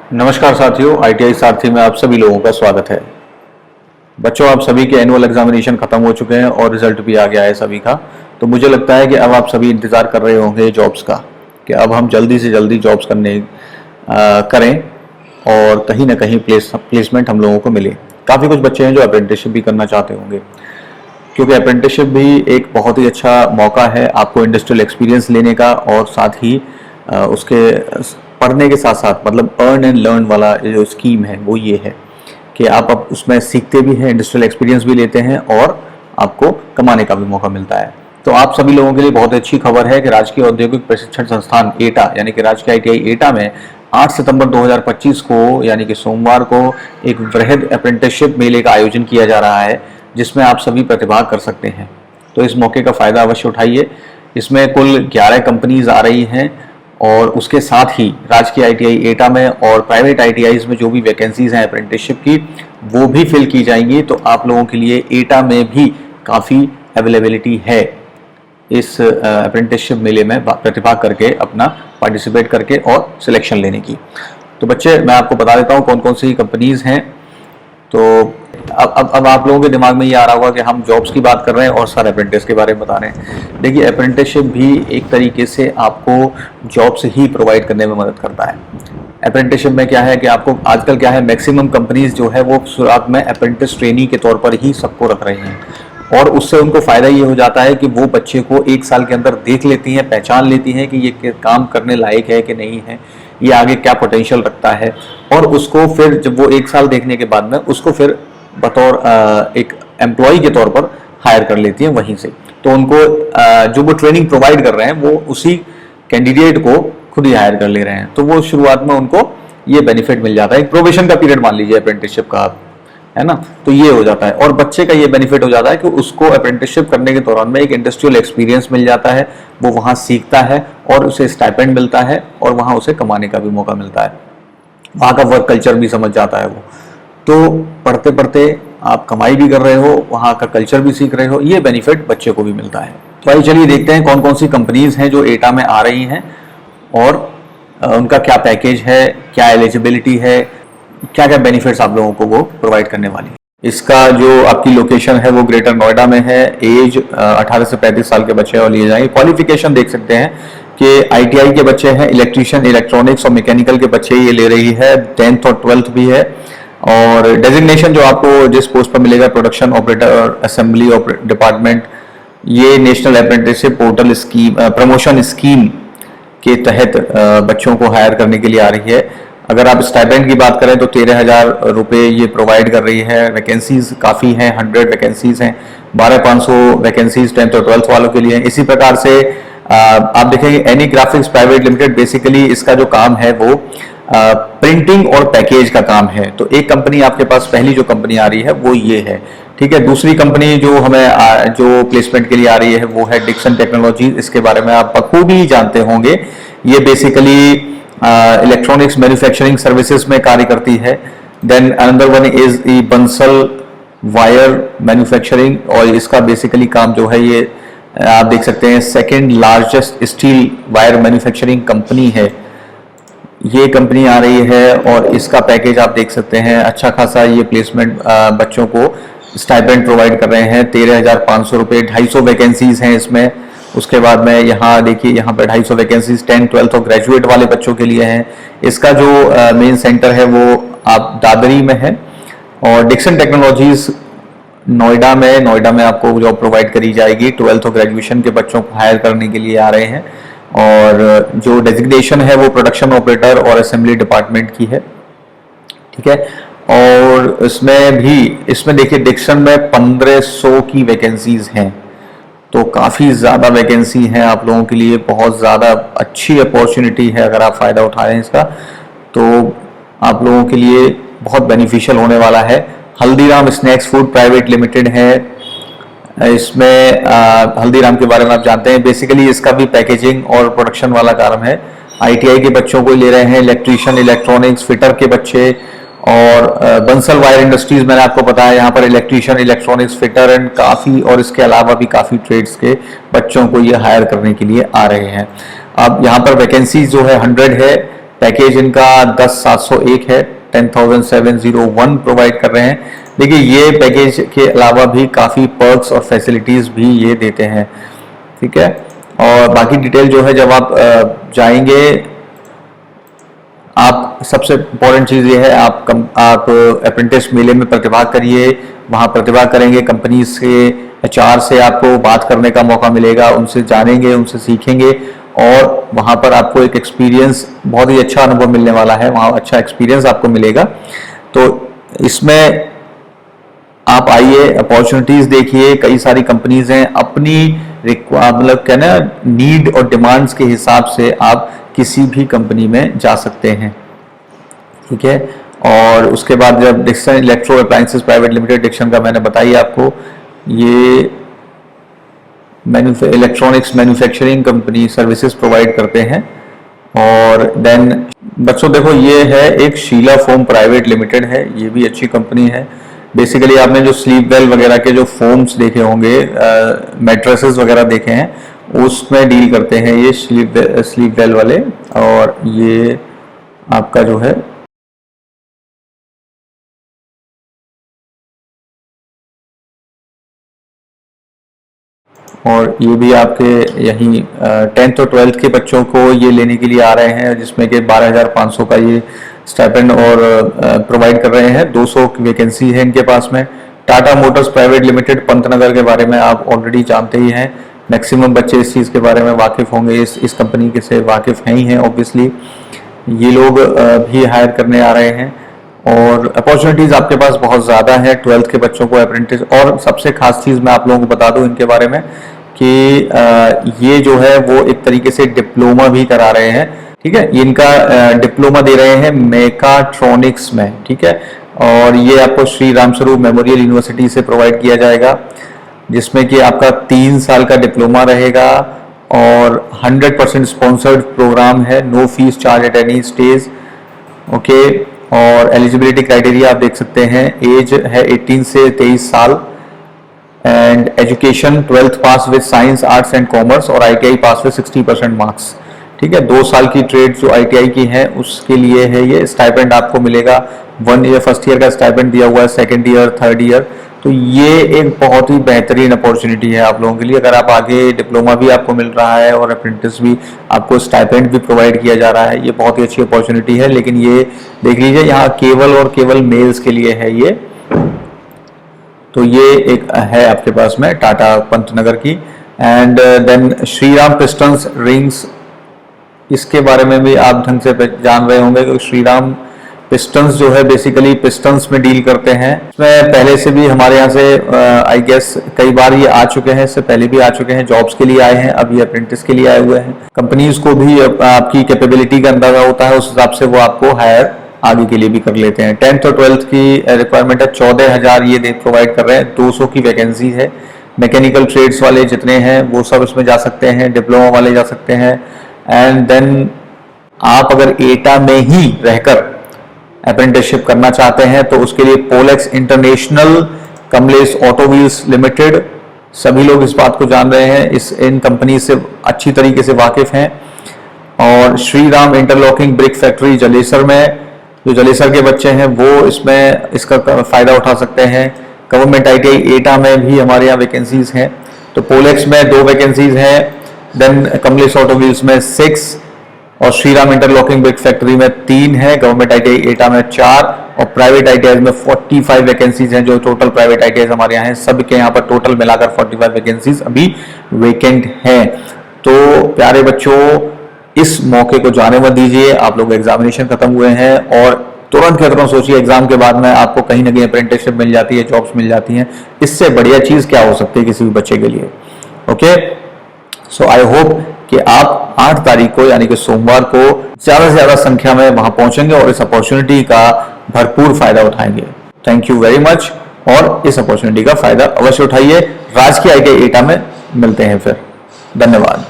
नमस्कार साथियों, ITI सारथी में आप सभी लोगों का स्वागत है। बच्चों, आप सभी के एनुअल एग्जामिनेशन खत्म हो चुके हैं और रिजल्ट भी आ गया है सभी का। तो मुझे लगता है कि अब आप सभी इंतज़ार कर रहे होंगे जॉब्स का, कि अब हम जल्दी से जल्दी जॉब्स करें और कहीं ना कहीं प्लेसमेंट हम लोगों को मिले। काफ़ी कुछ बच्चे हैं जो अप्रेंटिसशिप भी करना चाहते होंगे, क्योंकि अप्रेंटिसशिप भी एक बहुत ही अच्छा मौका है आपको इंडस्ट्रियल एक्सपीरियंस लेने का, और साथ ही उसके पढ़ने के साथ साथ मतलब अर्न एंड लर्न वाला जो स्कीम है वो ये है कि आप अब उसमें सीखते भी हैं, इंडस्ट्रियल एक्सपीरियंस भी लेते हैं और आपको कमाने का भी मौका मिलता है। तो आप सभी लोगों के लिए बहुत अच्छी खबर है कि राजकीय औद्योगिक प्रशिक्षण संस्थान एटा यानी कि राजकीय ITI एटा में 8 सितंबर 2025 को यानी कि सोमवार को एक वृहद अप्रेंटिसशिप मेले का आयोजन किया जा रहा है, जिसमें आप सभी प्रतिभाग कर सकते हैं। तो इस मौके का फ़ायदा अवश्य उठाइए। इसमें कुल 11 कंपनीज आ रही हैं और उसके साथ ही राजकीय ITI एटा में और प्राइवेट ITIs में जो भी वैकेंसीज हैं अप्रेंटिसशिप की, वो भी फिल की जाएंगी। तो आप लोगों के लिए एटा में भी काफ़ी अवेलेबिलिटी है इस अप्रेंटिसशिप मेले में प्रतिभाग करके, अपना पार्टिसिपेट करके और सिलेक्शन लेने की। तो बच्चे, मैं आपको बता देता हूँ कौन कौन सी कंपनीज हैं। तो अब आप लोगों के दिमाग में ये आ रहा होगा कि हम जॉब्स की बात कर रहे हैं और सर अप्रेंटिस के बारे में बता रहे हैं। देखिए, अप्रेंटिसशिप भी एक तरीके से आपको जॉब्स ही प्रोवाइड करने में मदद करता है। अप्रेंटिसशिप में क्या है कि आपको आजकल क्या है, मैक्सिमम कंपनीज जो है वो शुरुआत में अप्रेंटिस ट्रेनी के तौर पर ही सबको रख रही हैं, और उससे उनको फ़ायदा ये हो जाता है कि वो बच्चे को 1 साल के अंदर देख लेती हैं, पहचान लेती हैं कि ये काम करने लायक है कि नहीं है, ये आगे क्या पोटेंशियल रखता है, और उसको फिर जब वो 1 साल देखने के बाद में उसको फिर बतौर एक एम्प्लॉय के तौर पर हायर कर लेती हैं वहीं से। तो उनको जो वो ट्रेनिंग प्रोवाइड कर रहे हैं वो उसी कैंडिडेट को खुद ही हायर कर ले रहे हैं। तो वो शुरुआत में उनको ये बेनिफिट मिल जाता है, एक प्रोबेशन का पीरियड मान लीजिए अप्रेंटिसशिप का, है ना। तो ये हो जाता है, और बच्चे का ये बेनिफिट हो जाता है कि उसको अप्रेंटिसशिप करने के दौरान में एक इंडस्ट्रियल एक्सपीरियंस मिल जाता है, वो वहाँ सीखता है और उसे स्टाइपेंड मिलता है और वहाँ उसे कमाने का भी मौका मिलता है, वहाँ का वर्क कल्चर भी समझ जाता है वो। तो पढ़ते पढ़ते आप कमाई भी कर रहे हो, वहाँ का कल्चर भी सीख रहे हो, ये बेनिफिट बच्चे को भी मिलता है। तो आइए चलिए देखते हैं कौन कौन सी कंपनीज हैं जो एटा में आ रही हैं और उनका क्या पैकेज है, क्या एलिजिबिलिटी है, क्या क्या बेनिफिट्स आप लोगों को वो प्रोवाइड करने वाली है। इसका जो आपकी लोकेशन है वो ग्रेटर नोएडा में है। एज 18 से 35 साल के बच्चे और लिए जाएंगे। क्वालिफिकेशन देख सकते हैं कि ITI के बच्चे हैं, इलेक्ट्रीशियन, इलेक्ट्रॉनिक्स और मैकेनिकल के बच्चे ये ले रही है, 10th और 12th भी है। और डेजिग्नेशन जो आपको जिस पोस्ट पर मिलेगा, प्रोडक्शन ऑपरेटर और असेंबली डिपार्टमेंट, ये national apprenticeship portal scheme promotion scheme के तहत बच्चों को हायर करने के लिए आ रही है। अगर आप स्टाइपेंड की बात करें तो 13,000 रुपये ये प्रोवाइड कर रही है। वैकेंसीज काफ़ी हैं, 100 वैकेंसीज हैं, 12,500 वैकेंसीज 10th और 12th वालों के लिए हैं। इसी प्रकार से आप देखेंगे any graphics private limited, basically इसका जो काम है वो प्रिंटिंग और पैकेज का काम है। तो एक कंपनी आपके पास, पहली जो कंपनी आ रही है वो ये है, ठीक है। दूसरी कंपनी जो हमें जो प्लेसमेंट के लिए आ रही है वो है डिक्सन टेक्नोलॉजी। इसके बारे में आप बखूबी जानते होंगे। ये बेसिकली इलेक्ट्रॉनिक्स मैन्युफैक्चरिंग सर्विसेज में कार्य करती है। Then another one is E Bansal wire manufacturing, और इसका बेसिकली काम जो है ये आप देख सकते हैं second largest steel wire manufacturing company है, ये कंपनी आ रही है। और इसका पैकेज आप देख सकते हैं, अच्छा खासा ये प्लेसमेंट बच्चों को स्टाइपेंड प्रोवाइड कर रहे हैं, 13,500 रुपये। 250 वैकेंसीज हैं इसमें। उसके बाद में यहाँ देखिए, यहाँ पर 250 वैकेंसीज 10th 12th और ग्रेजुएट वाले बच्चों के लिए हैं। इसका जो मेन सेंटर है वो आप दादरी में है, और डिक्सन टेक्नोलॉजीज नोएडा में आपको जॉब प्रोवाइड करी जाएगी। 12th और ग्रेजुएशन के बच्चों को हायर करने के लिए आ रहे हैं, और जो डेजिग्नेशन है वो प्रोडक्शन ऑपरेटर और असेंबली डिपार्टमेंट की है, ठीक है। और इसमें देखिए डिक्सन में 1500 की वैकेंसीज हैं, तो काफ़ी ज़्यादा वैकेंसी है आप लोगों के लिए। बहुत ज़्यादा अच्छी अपॉर्चुनिटी है, अगर आप फ़ायदा उठा रहे हैं इसका तो आप लोगों के लिए बहुत बेनिफिशियल होने वाला है। Haldiram snacks food private limited है, इसमें हल्दीराम के बारे में आप जानते हैं। बेसिकली इसका भी पैकेजिंग और प्रोडक्शन वाला काम है। ITI के बच्चों को ले रहे हैं, इलेक्ट्रीशियन, इलेक्ट्रॉनिक्स, फिटर के बच्चे, और बंसल वायर इंडस्ट्रीज मैंने आपको बताया, यहाँ पर इलेक्ट्रीशियन, इलेक्ट्रॉनिक्स, फिटर एंड काफ़ी, और इसके अलावा भी काफ़ी ट्रेड्स के बच्चों को ये हायर करने के लिए आ रहे हैं। अब यहाँ पर वैकेंसीज जो है 100 है, पैकेज इनका 10,701 है, 10,701 प्रोवाइड कर रहे हैं। देखिए ये पैकेज के अलावा भी काफ़ी पर्क्स और फैसिलिटीज़ भी ये देते हैं, ठीक है। और बाकी डिटेल जो है जब आप जाएंगे, आप सबसे इम्पोर्टेंट चीज़ ये है आप अप्रेंटिस मेले में प्रतिभाग करिए। वहाँ प्रतिभाग करेंगे, कंपनी से HR से आपको बात करने का मौका मिलेगा, उनसे जानेंगे, उनसे सीखेंगे और वहाँ पर आपको एक एक्सपीरियंस, बहुत ही अच्छा अनुभव मिलने वाला है, वहाँ अच्छा एक्सपीरियंस आपको मिलेगा। तो इसमें आप आइए, अपॉर्चुनिटीज़ देखिए, कई सारी कंपनीज हैं, अपनी मतलब क्या ना नीड और डिमांड्स के हिसाब से आप किसी भी कंपनी में जा सकते हैं, ठीक है। और उसके बाद जब Dixon electro appliances private limited, Dixon का मैंने बताई आपको, ये electronics manufacturing company services provide करते हैं। और देन बच्चों देखो ये है एक शीला फोम प्राइवेट लिमिटेड है, ये भी अच्छी कंपनी है। बेसिकली आपने जो स्लीप वेल वगैरह के जो फोम्स देखे होंगे, मैट्रेसेस वगैरह देखे हैं, उसमें डील करते हैं ये स्लीप वेल वाले। और ये आपका जो है और ये भी आपके यहीं 10th और 12th के बच्चों को ये लेने के लिए आ रहे हैं, जिसमें कि 12,500 का ये स्टाइपेंड और प्रोवाइड कर रहे हैं। 200 की वैकेंसी है इनके पास में। Tata Motors private limited Pantnagar के बारे में आप ऑलरेडी जानते ही हैं, मैक्सिमम बच्चे इस चीज़ के बारे में वाकिफ़ होंगे, इस कंपनी के से वाकिफ़ हैं ही हैं ऑब्वियसली। ये लोग भी हायर करने आ रहे हैं और अपॉर्चुनिटीज़ आपके पास बहुत ज़्यादा है 12th के बच्चों को अप्रेंटिस। और सबसे खास चीज़ मैं आप लोगों को बता दूं इनके बारे में कि ये जो है वो एक तरीके से डिप्लोमा भी करा रहे हैं, ठीक है। ये इनका डिप्लोमा दे रहे हैं मेकाट्रॉनिक्स में, ठीक है। और ये आपको श्री राम स्वरूप मेमोरियल यूनिवर्सिटी से प्रोवाइड किया जाएगा, जिसमें कि आपका 3 साल का डिप्लोमा रहेगा और 100% स्पॉन्सर्ड प्रोग्राम है, no fees charge at any stage, okay. और एलिजिबिलिटी क्राइटेरिया आप देख सकते हैं, एज है 18 से 23 साल and education 12th pass with science arts and commerce और ITI पास विद 60% मार्क्स, ठीक है। 2 साल की ट्रेड जो ITI की है उसके लिए है ये। स्टाइपेंड आपको मिलेगा 1 ईयर, फर्स्ट ईयर का स्टाइपेंड दिया हुआ है, सेकेंड ईयर, थर्ड ईयर। तो ये एक बहुत ही बेहतरीन अपॉर्चुनिटी है आप लोगों के लिए। अगर आप आगे डिप्लोमा भी आपको मिल रहा है और अप्रेंटिस भी, आपको स्टाइपेंड भी प्रोवाइड किया जा रहा है, ये बहुत ही अच्छी अपॉर्चुनिटी है। लेकिन ये देख लीजिए यहाँ केवल और केवल मेल्स के लिए है ये। तो ये एक है आपके पास में टाटा पंतनगर की। And then Shriram pistons rings, इसके बारे में भी आप ढंग से जान रहे होंगे कि श्रीराम पिस्टन्स जो है बेसिकली पिस्टन्स में डील करते हैं। इसमें पहले से भी हमारे यहाँ से आई गेस कई बार ये आ चुके हैं, इससे पहले भी आ चुके हैं, जॉब्स के लिए आए हैं, अब ये अप्रेंटिस के लिए आए हुए हैं। कंपनीज को भी आपकी कैपेबिलिटी का अंदाजा होता है, उस हिसाब से वो आपको हायर आगे के लिए भी कर लेते हैं। 10th और 12th की रिक्वायरमेंट है, 14,000 ये प्रोवाइड कर रहे हैं, 200 की वैकेंसी है। मैकेनिकल ट्रेड्स वाले जितने हैं वो सब इसमें जा सकते हैं, डिप्लोमा वाले जा सकते हैं। एंड देन आप अगर एटा में ही रहकर अप्रेंटिसशिप करना चाहते हैं तो उसके लिए Polex international, Kamlesh auto wheels limited, सभी लोग इस बात को जान रहे हैं, इन कंपनी से अच्छी तरीके से वाकिफ हैं। और Shri Ram interlocking brick factory Jalesar में, जो जलेसर के बच्चे हैं वो इसमें इसका फायदा उठा सकते हैं। गवर्नमेंट ITI एटा में भी हमारे यहाँ वैकेंसीज हैं। तो पोलेक्स में 2 वैकेंसीज हैं, देन कमलेश ऑटो व्हील्स में 6 और श्रीराम इंटरलॉकिंग ब्रिक फैक्ट्री में 3 है, गवर्नमेंट ITI एटा में 4 और प्राइवेट ITI में 45 वैकेंसीज हैं। जो टोटल प्राइवेट ITI हमारे यहाँ हैं, सबके यहाँ पर टोटल मिलाकर 45 वैकेंसीज अभी वेकेंट हैं। तो प्यारे बच्चों, इस मौके को जाने मत दीजिए। आप लोग एग्जामिनेशन खत्म हुए हैं और तुरंत के तुरंत सोचिए एग्जाम के बाद में आपको कहीं ना कहीं अप्रेंटिसशिप मिल जाती है, जॉब्स मिल जाती हैं। इससे बढ़िया चीज क्या हो सकती है किसी भी बच्चे के लिए। ओके, सो आई होप कि आप 8 तारीख को यानी कि सोमवार को ज्यादा से ज्यादा संख्या में वहां पहुंचेंगे और इस अपॉर्चुनिटी का भरपूर फायदा उठाएंगे। थैंक यू वेरी मच और इस अपॉर्चुनिटी का फायदा अवश्य उठाइए। राजकीय ITI एटा में मिलते हैं फिर। धन्यवाद।